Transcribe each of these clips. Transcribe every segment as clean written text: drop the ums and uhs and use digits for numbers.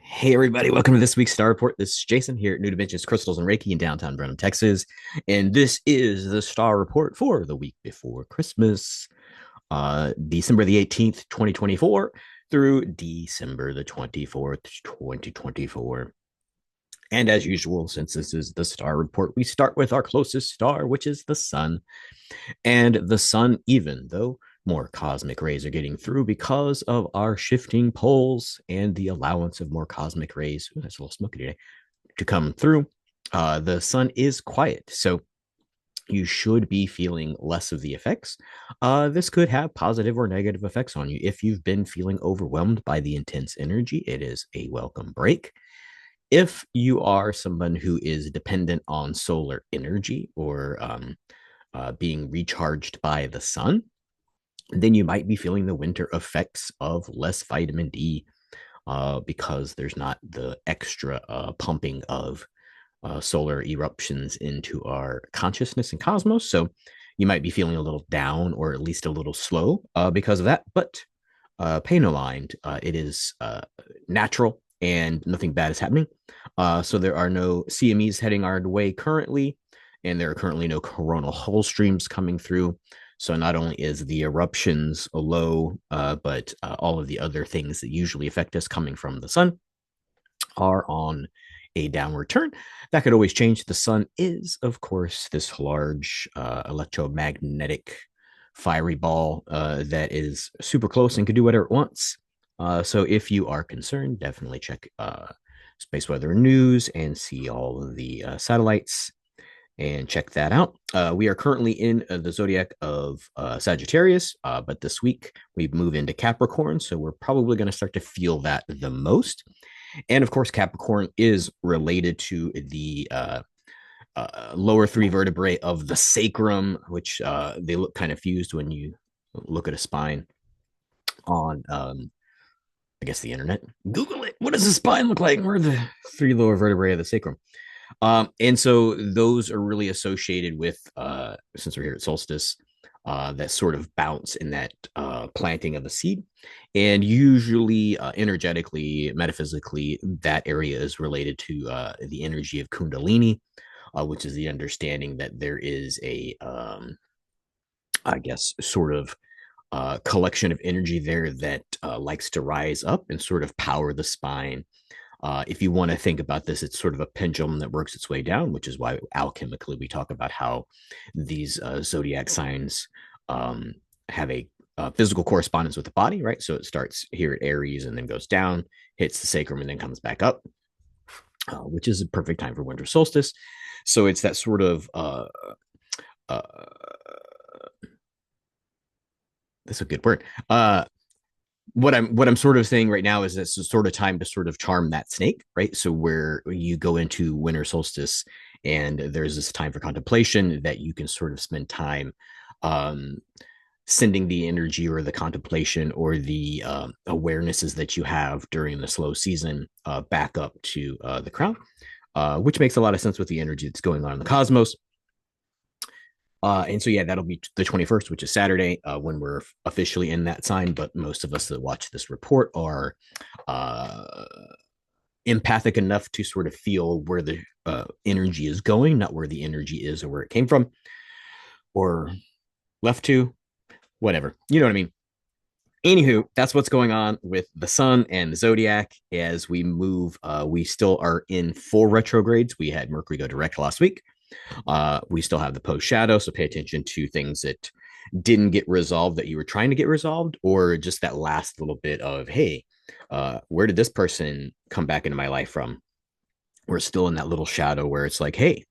Hey everybody, welcome to this week's Star Report. This is Jason here at New Dimensions Crystals and Reiki in downtown Brenham, Texas. And this is the Star Report for the week before Christmas, December the 18th, 2024 through December the 24th, 2024. And as usual, since this is the Star Report, we start with our closest star, which is the sun. And the sun, even though more cosmic rays are getting through because of our shifting poles and the allowance of more cosmic rays, ooh, that's a little smoky today, to come through, the sun is quiet. So you should be feeling less of the effects. This could have positive or negative effects on you. If you've been feeling overwhelmed by the intense energy, it is a welcome break. If you are someone who is dependent on solar energy or being recharged by the sun, then you might be feeling the winter effects of less vitamin D because there's not the extra pumping of solar eruptions into our consciousness and cosmos. So you might be feeling a little down or at least a little slow because of that. But pay no mind. It is natural and nothing bad is happening. So there are no CMEs heading our way currently, and there are currently no coronal hull streams coming through. So not only is the eruptions low, but all of the other things that usually affect us coming from the sun are on a downward turn. That could always change. The sun is, of course, this large electromagnetic fiery ball that is super close and can do whatever it wants. So if you are concerned, definitely check space weather news and see all of the satellites and check that out. We are currently in the zodiac of Sagittarius, but this week we move into Capricorn, so we're probably going to start to feel that the most. And of course, Capricorn is related to the lower three vertebrae of the sacrum, which they look kind of fused when you look at a spine on, I guess, the internet. Google it. What does the spine look like? Where are the three lower vertebrae of the sacrum? And so those are really associated with, since we're here at solstice, that sort of bounce in that planting of the seed. And usually, energetically, metaphysically, that area is related to the energy of Kundalini, which is the understanding that there is a, I guess, sort of collection of energy there that likes to rise up and sort of power the spine. If you want to think about this, it's sort of a pendulum that works its way down, which is why alchemically we talk about how these zodiac signs have a physical correspondence with the body, right? So it starts here at Aries and then goes down, hits the sacrum, and then comes back up, which is a perfect time for winter solstice. So it's that sort of uh, that's a good word. What I'm sort of saying right now is it's a sort of time to sort of charm that snake, right? So where you go into winter solstice and there's this time for contemplation that you can sort of spend time um, sending the energy or the contemplation or the awarenesses that you have during the slow season back up to the crown, which makes a lot of sense with the energy that's going on in the cosmos. And so, yeah, that'll be the 21st, which is Saturday, when we're officially in that sign. But most of us that watch this report are uh, empathic enough to sort of feel where the energy is going, not where the energy is or where it came from or left to, whatever. You know what I mean? Anywho, that's what's going on with the sun and the zodiac as we move. We still are in full retrogrades. We had Mercury go direct last week. We still have the post shadow, so pay attention to things that didn't get resolved that you were trying to get resolved, or just that last little bit of, hey, where did this person come back into my life from? We're still in that little shadow where it's like, hey,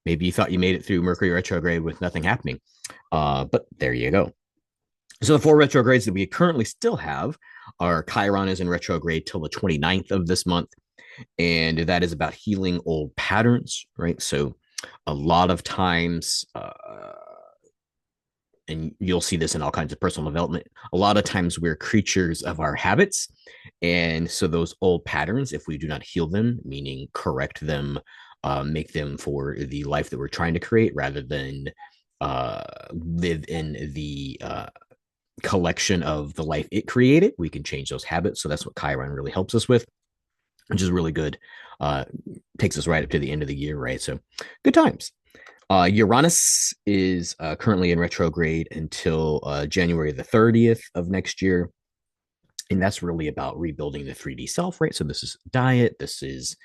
maybe you thought you made it through Mercury retrograde with nothing happening. But there you go. So the four retrogrades that we currently still have are Chiron is in retrograde till the 29th of this month, and that is about healing old patterns, right? So a lot of times, and you'll see this in all kinds of personal development, a lot of times we're creatures of our habits. And so those old patterns, if we do not heal them, meaning correct them, make them for the life that we're trying to create rather than live in the collection of the life it created, we can change those habits. So that's what Chiron really helps us with. which is really good. Uh, Takes us right up to the end of the year, right? So good times. Uranus is currently in retrograde until January the 30th of next year. And that's really about rebuilding the 3D self, right? So this is diet. This is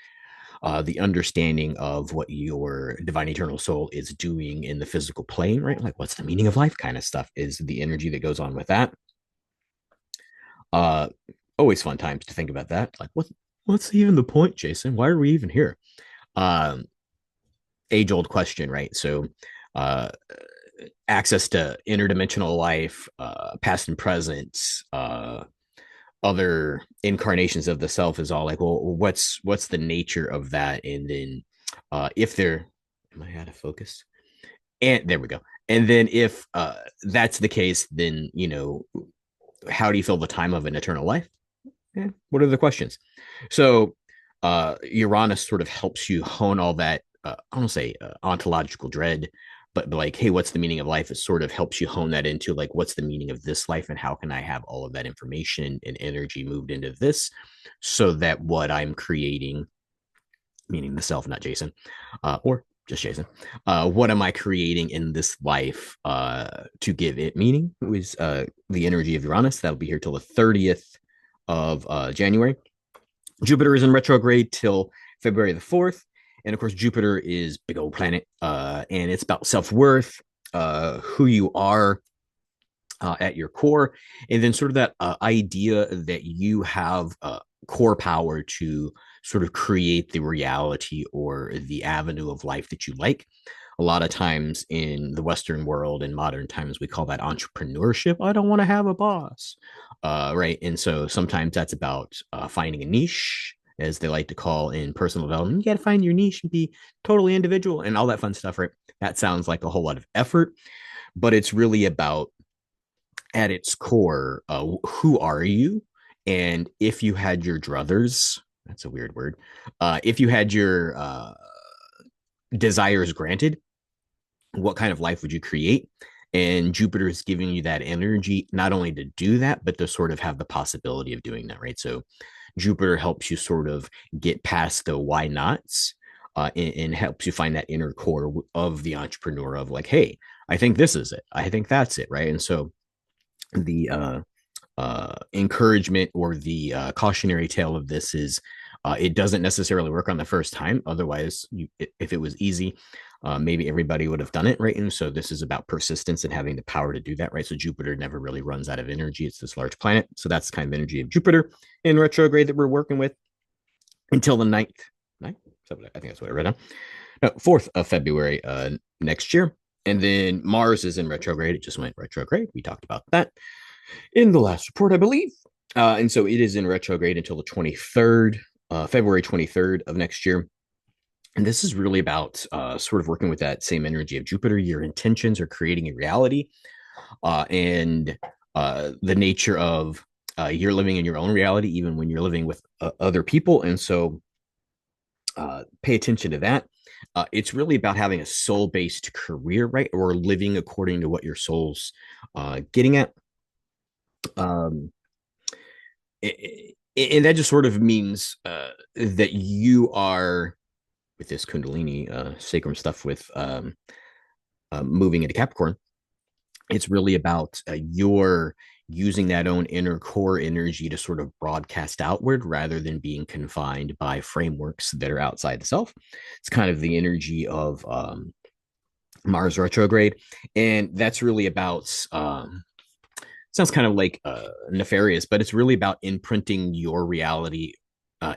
the understanding of what your divine eternal soul is doing in the physical plane, right? Like what's the meaning of life kind of stuff is the energy that goes on with that. Uh, Always fun times to think about that. Like what's even the point, Jason? Why are we even here? Um, Age old question, right? So, uh, access to interdimensional life, past and present, other incarnations of the self is all like, well, what's the nature of that? And then, if there, am I out of focus? And there we go. And then if that's the case, then how do you fill the time of an eternal life? What are the questions? So Uranus sort of helps you hone all that. I don't say ontological dread, but like, hey, what's the meaning of life? It sort of helps you hone that into like, what's the meaning of this life, and how can I have all of that information and energy moved into this, so that what I'm creating, meaning the self, not Jason, or just Jason. What am I creating in this life to give it meaning? It was the energy of Uranus. That'll be here till the 30th of January. Jupiter is in retrograde till February the 4th. And of course, Jupiter is big old planet, and it's about self worth, who you are at your core, and then sort of that idea that you have core power to sort of create the reality or the avenue of life that you like. A lot of times in the Western world, in modern times, we call that entrepreneurship. I don't want to have a boss, right? And so sometimes that's about finding a niche, as they like to call in personal development. You got to find your niche and be totally individual and all that fun stuff, right? That sounds like a whole lot of effort, but it's really about, at its core, who are you? And if you had your druthers, that's a weird word. If you had your desires granted, what kind of life would you create? And Jupiter is giving you that energy, not only to do that, but to sort of have the possibility of doing that, right? So Jupiter helps you sort of get past the why nots, and helps you find that inner core of the entrepreneur of like, hey, I think this is it. I think that's it, right? And so the encouragement or the cautionary tale of this is, it doesn't necessarily work on the first time. Otherwise, if it was easy, maybe everybody would have done it, right? And so this is about persistence and having the power to do that, right? So Jupiter never really runs out of energy. It's this large planet. So that's the kind of energy of Jupiter in retrograde that we're working with until the 9th. I think that's what I read on. No, 4th of February next year. And then Mars is in retrograde. It just went retrograde. We talked about that in the last report, I believe. And so it is in retrograde until the 23rd, February 23rd of next year. And this is really about sort of working with that same energy of Jupiter. Your intentions are creating a reality, and the nature of you're living in your own reality, even when you're living with other people. And so pay attention to that. It's really about having a soul based career, right? Or living according to what your soul's getting at. Um, and that just sort of means that you are, with this Kundalini sacrum stuff with moving into Capricorn, it's really about your using that own inner core energy to sort of broadcast outward rather than being confined by frameworks that are outside the self. It's kind of the energy of Mars retrograde. And that's really about, sounds kind of like nefarious, but it's really about imprinting your reality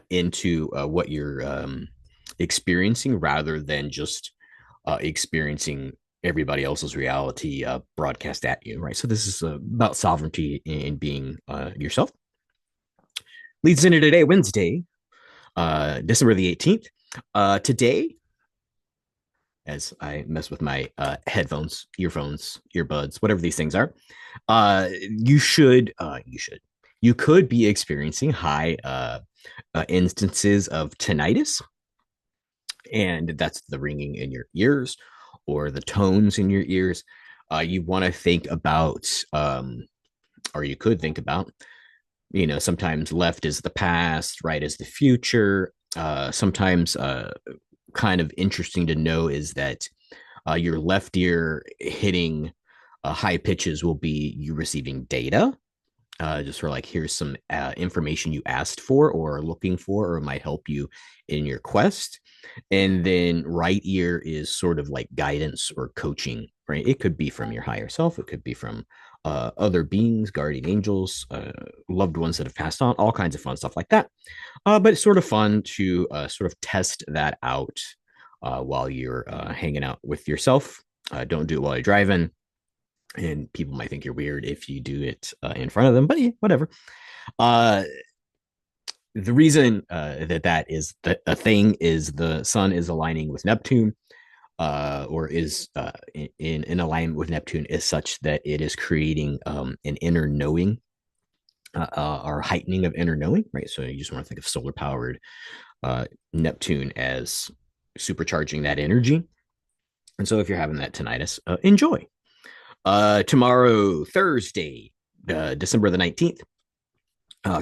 into what you're experiencing rather than just experiencing everybody else's reality broadcast at you, right? So this is about sovereignty in being yourself. Leads into today, Wednesday, December the 18th. Today, as I mess with my headphones, earphones, earbuds, whatever these things are, you could be experiencing high instances of tinnitus, and that's the ringing in your ears or the tones in your ears. You want to think about, or you could think about Sometimes left is the past, right is the future. Sometimes kind of interesting to know is that your left ear hitting high pitches will be you receiving data, just for like, here's some information you asked for or are looking for, or might help you in your quest. And then right ear is sort of like guidance or coaching, right? It could be from your higher self, it could be from other beings, guardian angels, loved ones that have passed on, all kinds of fun stuff like that. But it's sort of fun to sort of test that out while you're hanging out with yourself. Don't do it while you're driving, and people might think you're weird if you do it in front of them, but yeah, whatever. uh the reason that is a thing is the sun is aligning with Neptune, or is in alignment with Neptune, is such that it is creating an inner knowing, or heightening of inner knowing, right? So you just want to think of solar powered Neptune as supercharging that energy. And so if you're having that tinnitus, enjoy. Tomorrow, Thursday, December the 19th,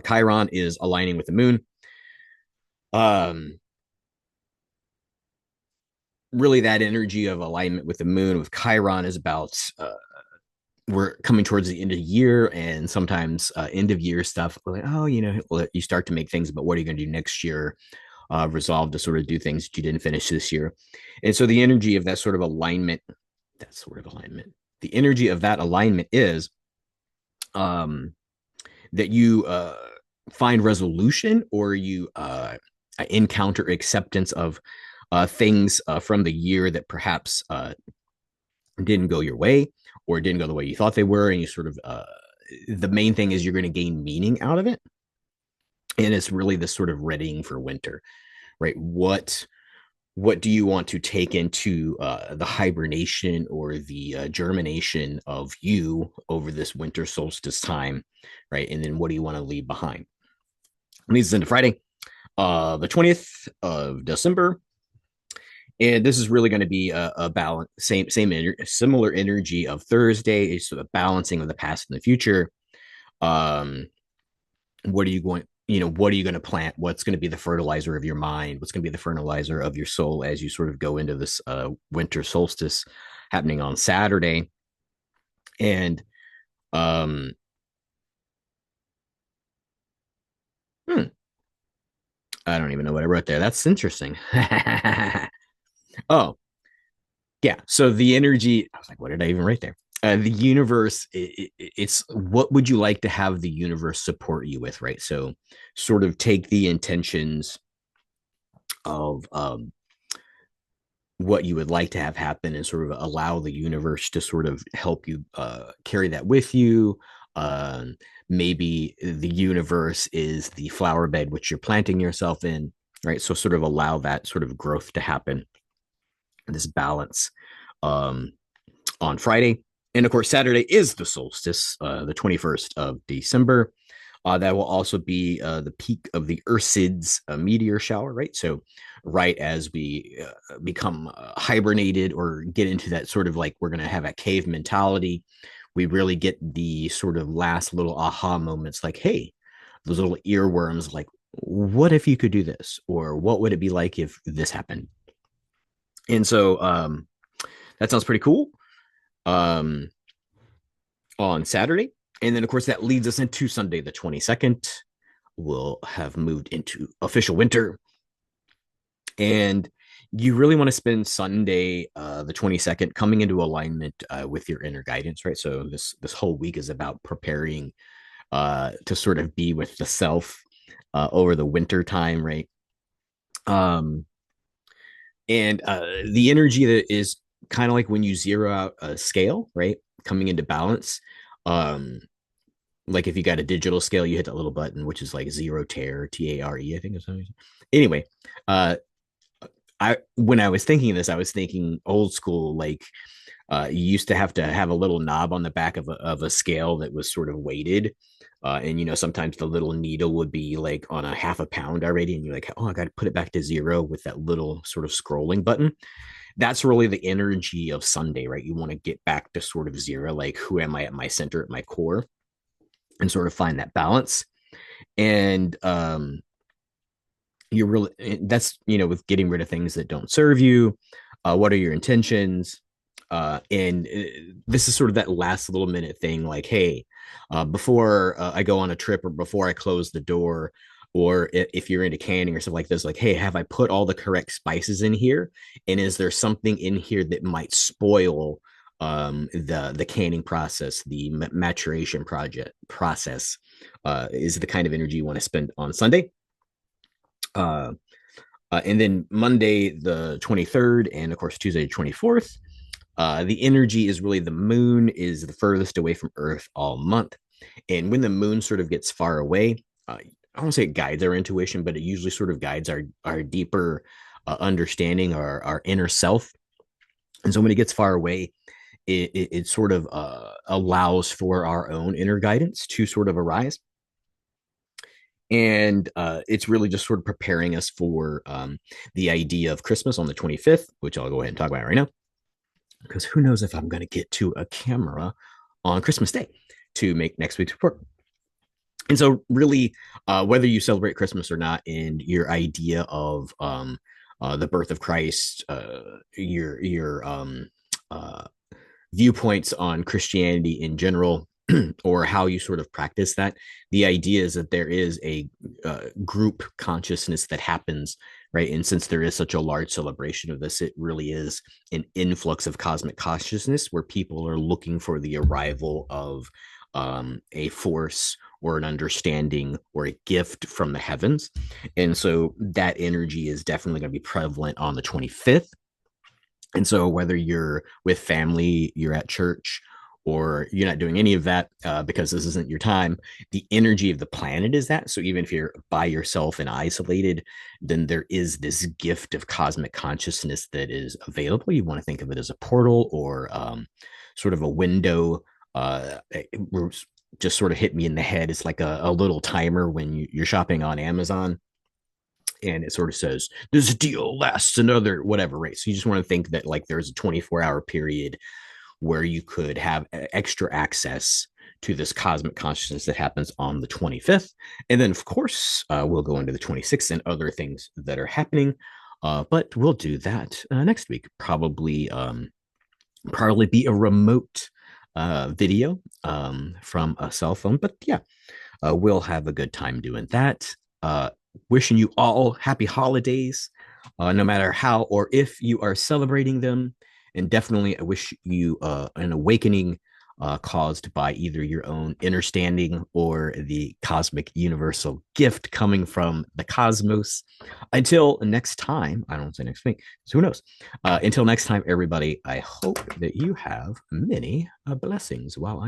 Chiron is aligning with the moon. Um, Really, that energy of alignment with the moon with Chiron is about we're coming towards the end of the year, and sometimes end of year stuff. Like, oh, you start to make things about what are you going to do next year, resolve to sort of do things that you didn't finish this year. And so the energy of the energy of that alignment is um, that you find resolution, or you encounter acceptance of things from the year that perhaps didn't go your way, or didn't go the way you thought they were. And you sort of, the main thing is you're going to gain meaning out of it. And it's really this sort of readying for winter, right? What do you want to take into the hibernation or the germination of you over this winter solstice time, right? And then what do you want to leave behind? Leads us into Friday, the 20th of December. And this is really going to be a balance, similar energy of Thursday, is sort of balancing of the past and the future. Um, what are you going, what are you going to plant? What's going to be the fertilizer of your mind? What's going to be the fertilizer of your soul as you sort of go into this winter solstice happening on Saturday? And um, hmm, I don't even know what I wrote there. That's interesting. Oh, yeah. So the energy, I was like, what did I even write there? The universe, it's what would you like to have the universe support you with, right? So sort of take the intentions of what you would like to have happen, and sort of allow the universe to sort of help you carry that with you. Um, Maybe the universe is the flower bed which you're planting yourself in, right? So sort of allow that sort of growth to happen, this balance. Um, on Friday. And of course, Saturday is the solstice, the 21st of December. That will also be the peak of the Ursids meteor shower, right? So, right as we become hibernated, or get into that sort of like we're going to have a cave mentality, we really get the sort of last little aha moments like, hey, those little earworms, like, what if you could do this? Or what would it be like if this happened? And so that sounds pretty cool. Um, on Saturday. And then, of course, that leads us into Sunday, the 22nd. We'll have moved into official winter. And you really want to spend Sunday, the 22nd, coming into alignment with your inner guidance, right? So this whole week is about preparing to sort of be with the self over the winter time, right? Um, and the energy that is kind of like when you zero out a scale, right? Coming into balance. Um, like if you got a digital scale, you hit that little button, which is like zero tare, Tare, I think is something. Anyway, uh, when I was thinking this, I was thinking old school, like you used to have a little knob on the back of a scale that was sort of weighted. And sometimes the little needle would be like on a half a pound already, and you're like, oh, I got to put it back to zero with that little sort of scrolling button. That's really the energy of Sunday, right? You want to get back to sort of zero, like who am I at my center, at my core, and sort of find that balance. And you're really that's with getting rid of things that don't serve you. What are your intentions? And this is sort of that last little minute thing, like, hey, before I go on a trip or before I close the door, or if you're into canning or stuff like this, like, hey, have I put all the correct spices in here? And is there something in here that might spoil the canning process, the maturation project process? Is the kind of energy you want to spend on Sunday. Uh, and then Monday, the 23rd, and of course, Tuesday, the 24th, the energy is really the moon is the furthest away from Earth all month. And when the moon sort of gets far away, I won't say it guides our intuition, but it usually sort of guides our deeper understanding, our inner self. And so when it gets far away, it sort of allows for our own inner guidance to sort of arise. And it's really just sort of preparing us for the idea of Christmas on the 25th, which I'll go ahead and talk about right now, because who knows if I'm going to get to a camera on Christmas Day to make next week's report. And so, really, whether you celebrate Christmas or not, and your idea of the birth of Christ, your uh, viewpoints on Christianity in general, or how you sort of practice that. The idea is that there is a group consciousness that happens, right? And since there is such a large celebration of this, it really is an influx of cosmic consciousness where people are looking for the arrival of a force or an understanding or a gift from the heavens. And so that energy is definitely going to be prevalent on the 25th. And so, whether you're with family, you're at church, or you're not doing any of that because this isn't your time, the energy of the planet is that. So, even if you're by yourself and isolated, then there is this gift of cosmic consciousness that is available. You want to think of it as a portal or sort of a window. It just sort of hit me in the head. It's like a little timer when you're shopping on Amazon, and it sort of says this deal lasts another whatever, right? So you just want to think that like there's a 24-hour period where you could have extra access to this cosmic consciousness that happens on the 25th. And then of course we'll go into the 26th and other things that are happening, but we'll do that next week. Probably be a remote video from a cell phone, but yeah, we'll have a good time doing that. Wishing you all happy holidays, no matter how or if you are celebrating them. And definitely, I wish you an awakening caused by either your own understanding or the cosmic universal gift coming from the cosmos. Until next time, I don't say next week, so who knows? Until next time, everybody, I hope that you have many blessings while I